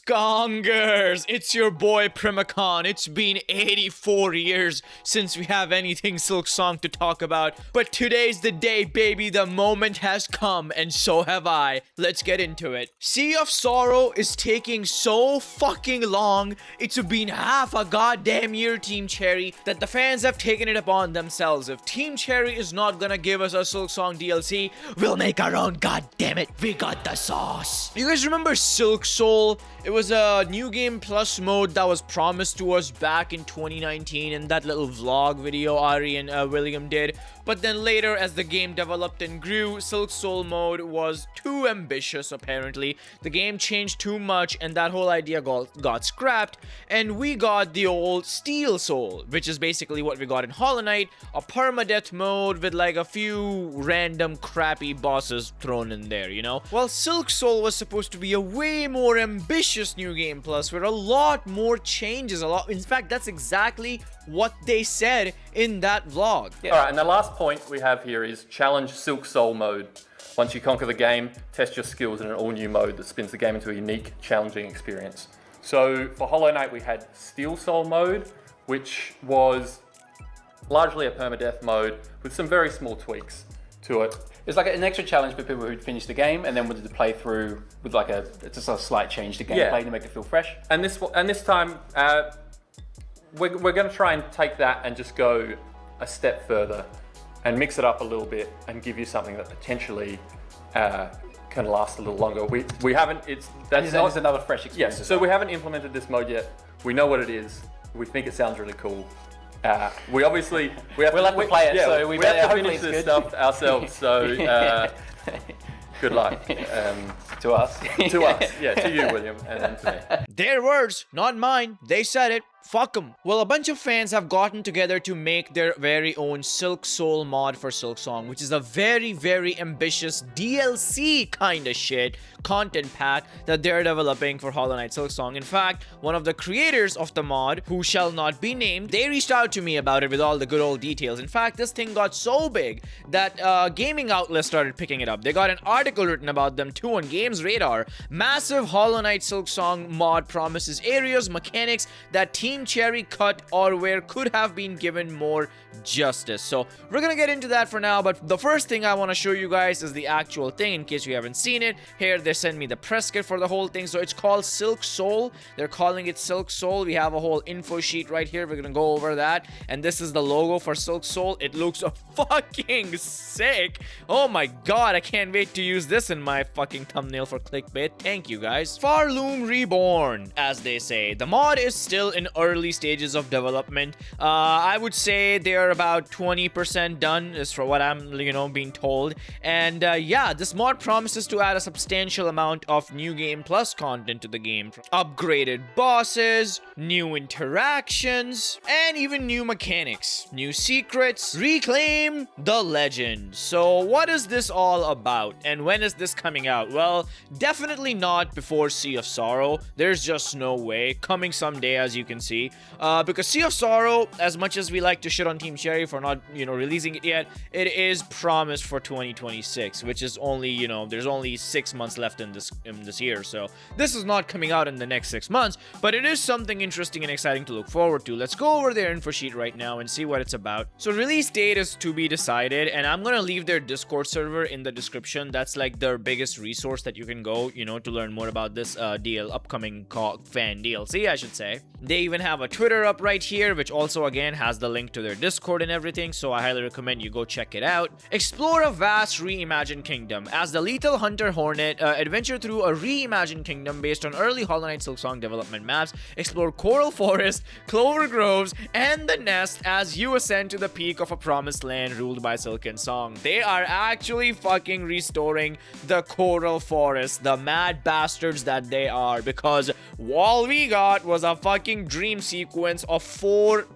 Silksongers, it's your boy Primacon. It's been 84 years since we have anything Silksong to talk about, but today's the day, baby. The moment has come, and so have I. Let's get into it. Sea of Sorrow is taking so fucking long. It's been half a goddamn year, Team Cherry, that the fans have taken it upon themselves. If Team Cherry is not gonna give us a Silksong DLC, we'll make our own. God damn it, we got the sauce. You guys remember SILKSOUL? It was a new game plus mode that was promised to us back in 2019 in that little vlog video Ari and William did. But then later, as the game developed and grew, SILKSOUL mode was too ambitious apparently. The game changed too much and that whole idea got scrapped, and we got the old STEELSOUL, which is basically what we got in Hollow Knight, a permadeath mode with like a few random crappy bosses thrown in there, you know? Well, SILKSOUL was supposed to be a way more ambitious new game plus with a lot more changes, in fact, that's exactly what they said in that vlog. Yeah. Alright, and the last point we have here is challenge SILKSOUL mode. Once you conquer the game, test your skills in an all-new mode that spins the game into a unique, challenging experience. So for Hollow Knight, we had STEELSOUL mode, which was largely a permadeath mode with some very small tweaks to it. It's like an extra challenge for people who'd finished the game and then wanted to play through with like just a slight change to gameplay to make it feel fresh. And this time, we're going to try and take that and just go a step further and mix it up a little bit and give you something that potentially can last a little longer. We haven't. That's another fresh experience. Yes. So we haven't implemented this mode yet. We know what it is. We think it sounds really cool. We'll have to play it. Yeah, so we have to finish this stuff ourselves. So good luck to us. To us. Yeah. To you, William, and then to me. Their words, not mine. They said it. Fuck them. Well, a bunch of fans have gotten together to make their very own SILKSOUL mod for Silksong, which is a very, very ambitious DLC kind of shit content pack that they're developing for Hollow Knight Silksong. In fact, one of the creators of the mod, who shall not be named, they reached out to me about it with all the good old details. In fact, this thing got so big that gaming outlets started picking it up. They got an article written about them too on Games Radar. Massive Hollow Knight Silksong mod promises areas, mechanics that Team Cherry cut or where could have been given more justice. So we're gonna get into that for now, but the first thing I want to show you guys is the actual thing in case you haven't seen it. Here they sent me the press kit for the whole thing. So it's called SILKSOUL. They're calling it SILKSOUL. We have a whole info sheet right here. We're gonna go over that, and this is the logo for SILKSOUL. It looks fucking sick. Oh my god, I can't wait to use this in my fucking thumbnail for clickbait. Thank you guys. Farloom Reborn, as they say. The mod is still in early stages of development. I would say they're about 20% done, is for what I'm being told. And yeah, this mod promises to add a substantial amount of new game plus content to the game. Upgraded bosses, new interactions, and even new mechanics, new secrets. Reclaim the legend. So what is this all about, and when is this coming out? Well, definitely not before Sea of Sorrow. There's just no way. Coming someday, as you can see. Because Sea of Sorrow, as much as we like to shit on Team Cherry for not, releasing it yet, it is promised for 2026, which is only, there's only 6 months left in this year. So this is not coming out in the next 6 months, but it is something interesting and exciting to look forward to. Let's go over their info sheet right now and see what it's about. So release date is to be decided, and I'm gonna leave their Discord server in the description. That's like their biggest resource that you can go, to learn more about this upcoming fan DLC, I should say. They even have a Twitter up right here, which also again has the link to their Discord and everything, so I highly recommend you go check it out. Explore a vast reimagined kingdom. As the lethal hunter Hornet, adventure through a reimagined kingdom based on early Hollow Knight Silksong development maps. Explore coral forest, clover groves, and the nest as you ascend to the peak of a promised land ruled by Silksong. They are actually fucking restoring the coral forest, the mad bastards that they are, because all we got was a fucking dream sequence of 4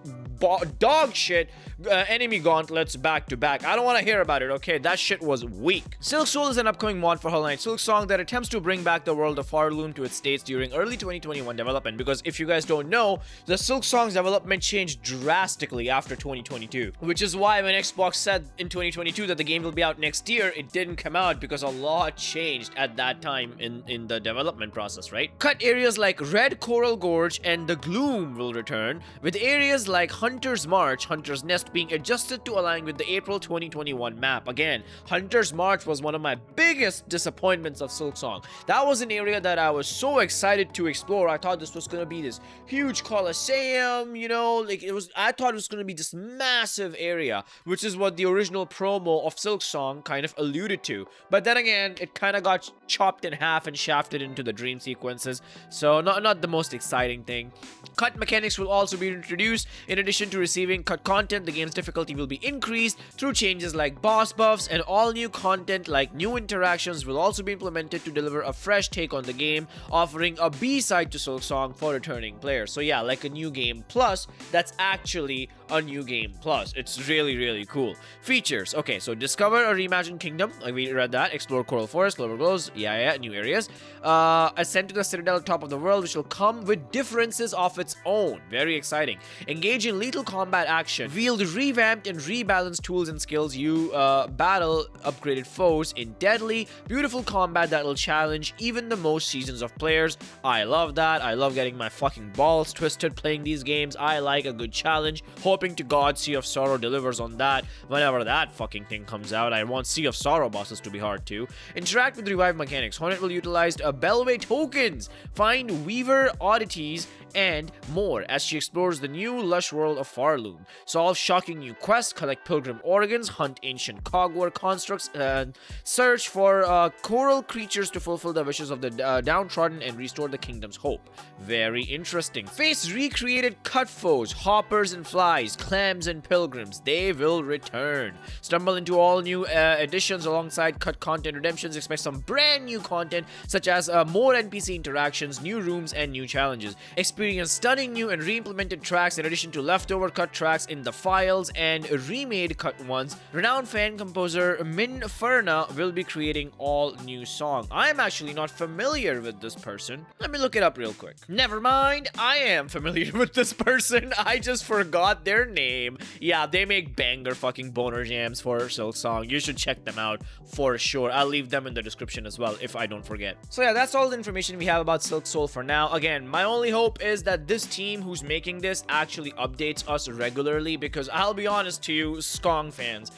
dog shit enemy gauntlets back to back. I don't want to hear about it, okay? That shit was weak. SILKSOUL is an upcoming mod for Hollow Knight Silksong that attempts to bring back the world of Heartloom to its states during early 2021 development, because if you guys don't know, the Silksong's development changed drastically after 2022, which is why when Xbox said in 2022 that the game will be out next year, it didn't come out because a lot changed at that time in the development process, right? Cut areas like Red Coral Gorge and the Gloom will return, with areas like Hunter's March, Hunter's Nest being adjusted to align with the April 2021 map. Again, Hunter's March was one of my biggest disappointments of Silksong. That was an area that I was so excited to explore. I thought this was gonna be this huge coliseum, you know, like I thought it was gonna be this massive area, which is what the original promo of Silksong kind of alluded to. But then again, it kind of got chopped in half and shafted into the dream sequences, so not the most exciting thing. Cut mechanics will also be introduced. In addition to receiving cut content, the game's difficulty will be increased through changes like boss buffs, and all new content like new interactions will also be implemented to deliver a fresh take on the game, offering a B-side to Silksong for returning players. So yeah, like a new game plus that's actually a new game plus. It's really cool. Features. Okay, so discover a reimagined kingdom, like we read that. Explore Coral Forest, Clover Groves, yeah, new areas. Ascend to the Citadel, top of the world, which will come with differences of its own. Very exciting. Engage in lethal combat action. Wield revamped and rebalanced tools and skills. You battle upgraded foes in deadly, beautiful combat that will challenge even the most seasons of players. I love that. I love getting my fucking balls twisted playing these games. I like a good challenge. Hoping to God Sea of Sorrow delivers on that whenever that fucking thing comes out. I want Sea of Sorrow bosses to be hard too. Interact with revive mechanics. Hornet will utilize Bellway tokens, find Weaver oddities, and more as she explores the new lush world of Heartloom. Solve shocking new quests, collect pilgrim organs, hunt ancient cogware constructs, and search for coral creatures to fulfill the wishes of the downtrodden and restore the kingdom's hope. Very interesting. Face recreated cut foes, hoppers and flies, clams and pilgrims. They will return. Stumble into all new additions alongside cut content redemptions. Expect some brand new content such as more NPC interactions, new rooms, and new challenges. Experience stunning new and re-implemented tracks in addition to leftover cut tracks in the files and remade cut ones. Renowned fan composer Min Ferna will be creating all new song. I am actually not familiar with this person. Let me look it up real quick. Never mind, I am familiar with this person. I just forgot their name. Yeah, they make banger fucking boner jams for Silksong. You should check them out for sure. I'll leave them in the description as well if I don't forget. So yeah, that's all the information we have about SILKSOUL for now. Again, my only hope is that this team who's making this actually updates us regularly, because I'll be honest to you, Skong fans,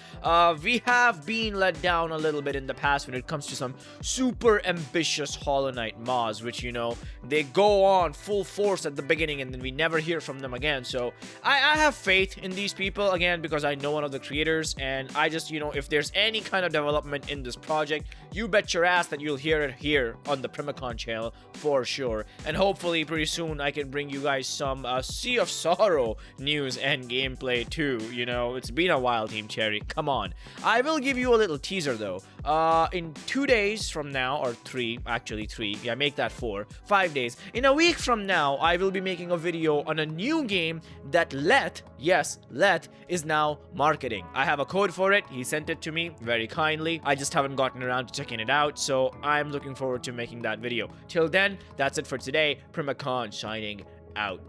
we have been let down a little bit in the past when it comes to some super ambitious Hollow Knight mods, which, you know, they go on full force at the beginning and then we never hear from them again. So I have faith in these people, again, because I know one of the creators, and I just, you know, if there's any kind of development in this project, you bet your ass that you'll hear it here on the Primacon channel for sure. And hopefully pretty soon I can bring you guys some Sea of Sorrow news and gameplay too. You know, it's been a while, Team Cherry. Come on. I will give you a little teaser though. In 2 days from now, or 3, actually 3, yeah, make that 4, 5 days. In a week from now, I will be making a video on a new game that Let, yes, Let, is now marketing. I have a code for it. He sent it to me very kindly. I just haven't gotten around to checking it out, so I'm looking forward to making that video. Till then, that's it for today. Primacon signing out.